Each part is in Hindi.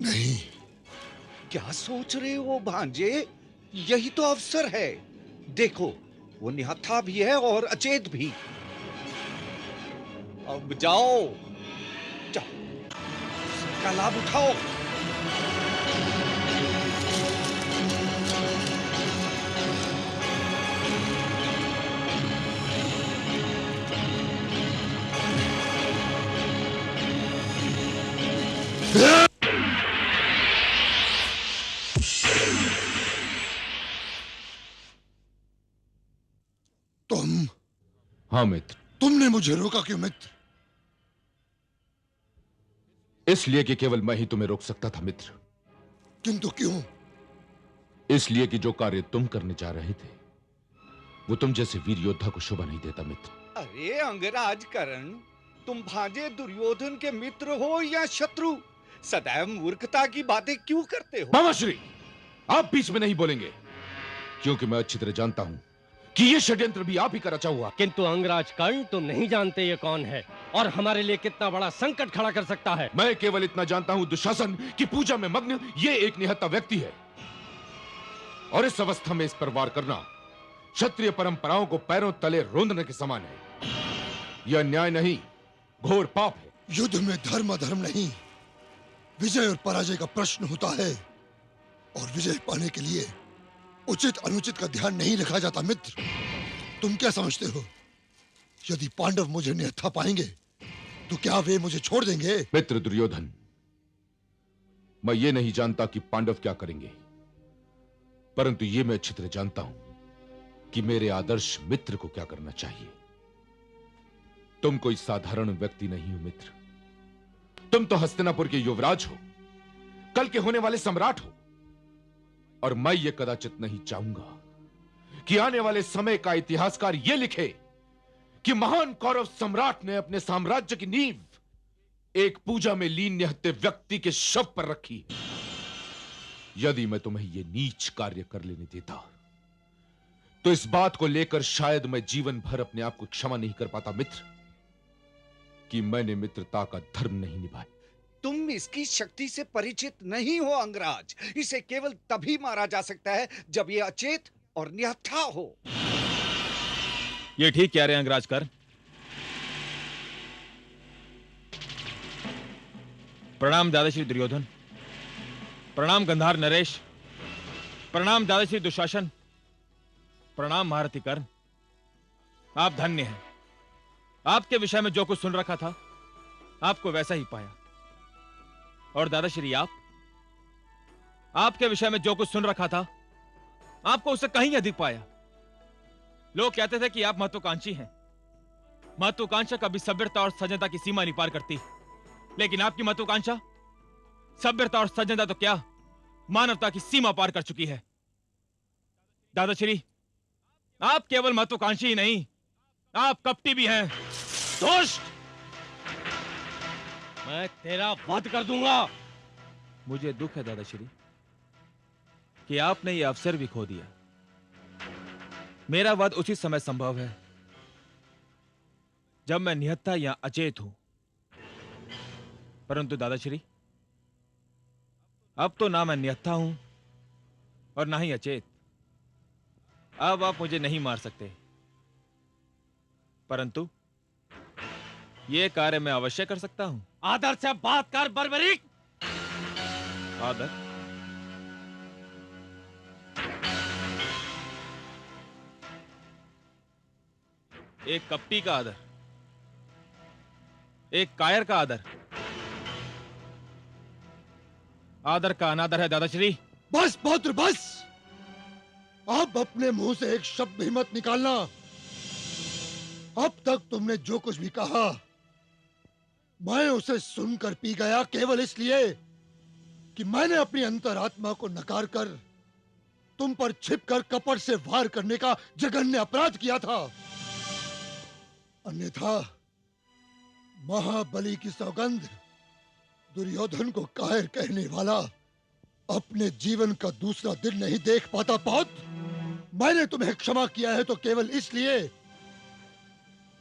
नहीं। क्या सोच रहे हो भांजे? यही तो अवसर है। देखो, वो निहत्था भी है और अचेत भी। अब जाओ, जाओ, इसका लाभ उठाओ। तुम? हाँ मित्र। तुमने मुझे रोका क्यों मित्र? इसलिए कि केवल मैं ही तुम्हें रोक सकता था मित्र। किंतु क्यों? इसलिए कि जो कार्य तुम करने जा रहे थे वो तुम जैसे वीर योद्धा को शोभा नहीं देता मित्र। अरे अंगराज करण, तुम भांजे दुर्योधन के मित्र हो या शत्रु? सदैव मूर्खता की बातें क्यों करते हो? मामाश्री, आप बीच में नहीं बोलेंगे, क्योंकि मैं अच्छी तरह जानता हूं कि यह षड्यंत्र भी आप ही का रचा हुआ। किंतु अंगराज कर्ण, तुम नहीं जानते ये कौन है और हमारे लिए कितना बड़ा संकट खड़ा कर सकता है। मैं केवल इतना जानता हूं दुशासन की पूजा में मग्न ये एक निहत्था व्यक्ति है, और इस अवस्था में इस पर वार करना क्षत्रिय परंपराओं को पैरों तले रोंदने के समान है। यह न्याय नहीं, घोर पाप है। युद्ध में धर्म अधर्म नहीं, विजय और पराजय का प्रश्न होता है, और विजय पाने के लिए उचित अनुचित का ध्यान नहीं रखा जाता मित्र। तुम क्या समझते हो, यदि पांडव मुझे निहत्था पाएंगे तो क्या वे मुझे छोड़ देंगे? मित्र दुर्योधन, मैं ये नहीं जानता कि पांडव क्या करेंगे, परंतु ये मैं अच्छी तरह जानता हूं कि मेरे आदर्श मित्र को क्या करना चाहिए। तुम कोई साधारण व्यक्ति नहीं हो मित्र। तुम तो हस्तिनापुर के युवराज हो, कल के होने वाले सम्राट हो, और मैं ये कदाचित नहीं चाहूंगा कि आने वाले समय का इतिहासकार यह लिखे कि महान कौरव सम्राट ने अपने साम्राज्य की नींव एक पूजा में लीन निहत्थे व्यक्ति के शव पर रखी। यदि मैं तुम्हें यह नीच कार्य कर लेने देता तो इस बात को लेकर शायद मैं जीवन भर अपने आप को क्षमा नहीं कर पाता मित्र, कि मैंने मित्रता का धर्म नहीं निभाया। तुम इसकी शक्ति से परिचित नहीं हो अंगराज। इसे केवल तभी मारा जा सकता है जब यह अचेत और निहत्था हो। ये ठीक कह रहे हैं अंगराज कर। प्रणाम दादाश्री दुर्योधन, प्रणाम गंधार नरेश, प्रणाम दादाश्री दुशासन, प्रणाम महारथी कर्ण। आप धन्य हैं। आपके विषय में जो कुछ सुन रखा था आपको वैसा ही पाया, और दादाश्री आपके विषय में जो कुछ सुन रखा था आपको उससे कहीं अधिक पाया। लोग कहते थे कि आप महत्वाकांक्षी हैं। महत्वाकांक्षा कभी सभ्यता और सज्जनता की सीमा नहीं पार करती, लेकिन आपकी महत्वाकांक्षा सभ्यता और सज्जनता तो क्या, मानवता की सीमा पार कर चुकी है। दादाश्री, आप केवल महत्वाकांक्षी ही नहीं, आप कपटी भी हैं। दुष्ट! मैं तेरा वध कर दूंगा। मुझे दुख है दादाश्री कि आपने यह अवसर भी खो दिया। मेरा वध उसी समय संभव है जब मैं निहत्था या अचेत हूं, परंतु दादाश्री अब तो ना मैं निहत्था हूं और ना ही अचेत। अब आप मुझे नहीं मार सकते, परंतु यह कार्य मैं अवश्य कर सकता हूं। आदर से बात कर बर्बरीक। आदर? एक कपटी का आदर, एक कायर का आदर। आदर का अनादर है दादाश्री। बस पौत्र बस, अब अपने मुंह से एक शब्द भी मत निकालना। अब तक तुमने जो कुछ भी कहा मैं उसे सुनकर पी गया केवल इसलिए कि मैंने अपनी अंतरात्मा को नकार कर तुम पर छिपकर कपट से वार करने का जघन्य अपराध किया था। अन्यथा महाबली की सौगंध दुर्योधन को कायर कहने वाला अपने जीवन का दूसरा दिन नहीं देख पाता। पौत, मैंने तुम्हें क्षमा किया है तो केवल इसलिए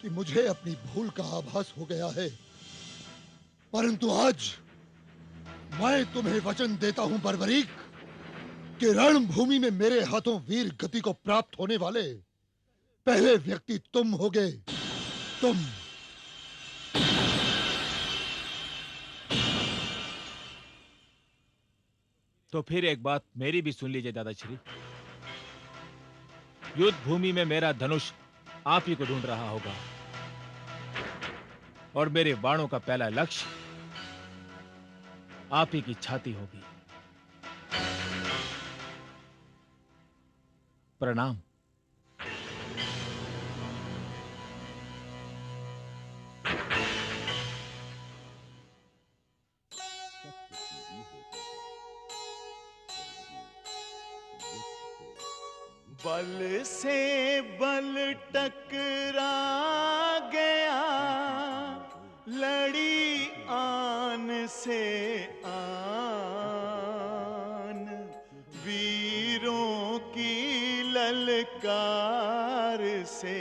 कि मुझे अपनी भूल का आभास हो गया है, परंतु आज मैं तुम्हें वचन देता हूं बर्बरीक कि रणभूमि में मेरे हाथों वीर गति को प्राप्त होने वाले पहले व्यक्ति तुम होगे। तुम। तो फिर एक बात मेरी भी सुन लीजिए दादाश्री। युद्ध भूमि में मेरा धनुष आप ही को ढूंढ रहा होगा और मेरे बाणों का पहला लक्ष्य आप ही की छाती होगी। प्रणाम। बल से बल टकरा गया, लड़ी आन से आन, वीरों की ललकार से